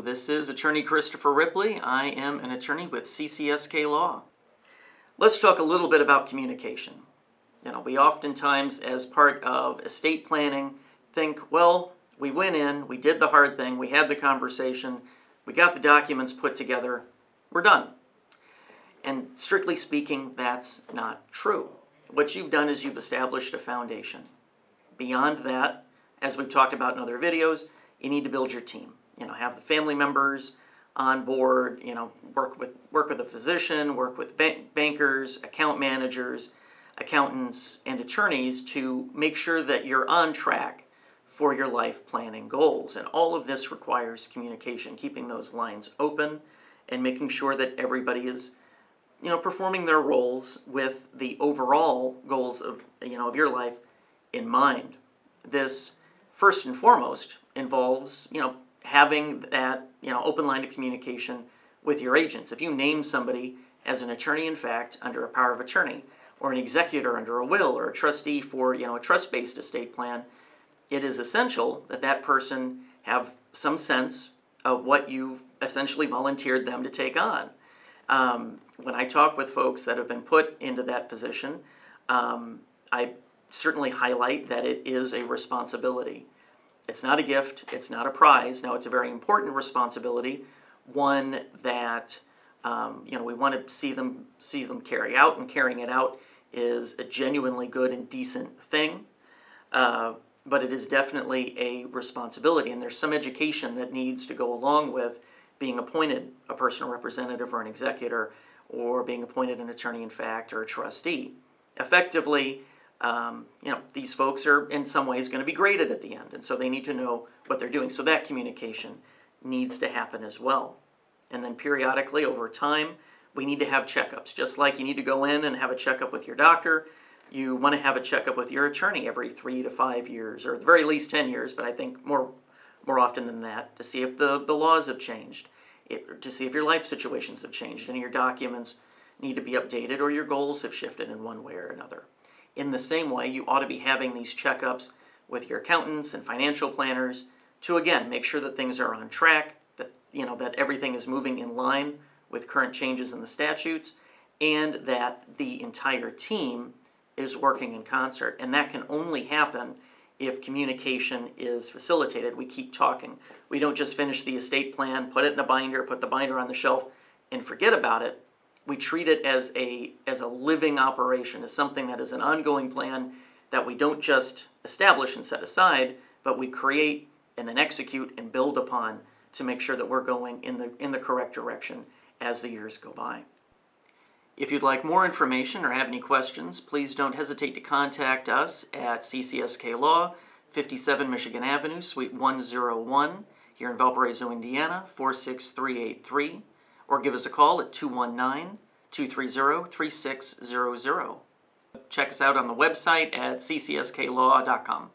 This is Attorney Christopher Ripley. I am an attorney with CCSK Law. Let's talk a little bit about communication. We oftentimes, as part of estate planning, think, well, we went in, we did the hard thing, we had the conversation, we got the documents put together, we're done. And strictly speaking, that's not true. What you've done is you've established a foundation. Beyond that, as we've talked about in other videos, you need to build your team. Have the family members on board, work with a physician, work with bankers, account managers, accountants, and attorneys to make sure that you're on track for your life planning goals. And all of this requires communication, keeping those lines open and making sure that everybody is performing their roles with the overall goals of your life in mind. This first and foremost involves having that open line of communication with your agents. If you name somebody as an attorney in fact under a power of attorney, or an executor under a will, or a trustee for a trust-based estate plan, it is essential that that person have some sense of what you've essentially volunteered them to take on. When I talk with folks that have been put into that position, I certainly highlight that it is a responsibility. It's not a gift, it's not a prize. Now, it's a very important responsibility, one that we want to see them carry out, and carrying it out is a genuinely good and decent thing. But it is definitely a responsibility, and there's some education that needs to go along with being appointed a personal representative or an executor, or being appointed an attorney in fact or a trustee. Effectively, these folks are in some ways going to be graded at the end, and so they need to know what they're doing. So that communication needs to happen as well. And then periodically over time, we need to have checkups. Just like you need to go in and have a checkup with your doctor, you want to have a checkup with your attorney every 3 to 5 years, or at the very least 10 years, but I think more often than that, to see if the laws have changed, to see if your life situations have changed, and your documents need to be updated, or your goals have shifted in one way or another. In the same way, you ought to be having these checkups with your accountants and financial planners to, again, make sure that things are on track, that that everything is moving in line with current changes in the statutes, and that the entire team is working in concert. And that can only happen if communication is facilitated. We keep talking. We don't just finish the estate plan, put it in a binder, put the binder on the shelf, and forget about it. We treat it as a living operation, as something that is an ongoing plan that we don't just establish and set aside, but we create and then execute and build upon to make sure that we're going in the correct direction as the years go by. If you'd like more information or have any questions, please don't hesitate to contact us at CCSK Law, 57 Michigan Avenue, Suite 101, here in Valparaiso, Indiana, 46383. Or give us a call at 219-230-3600. Check us out on the website at ccskallaw.com.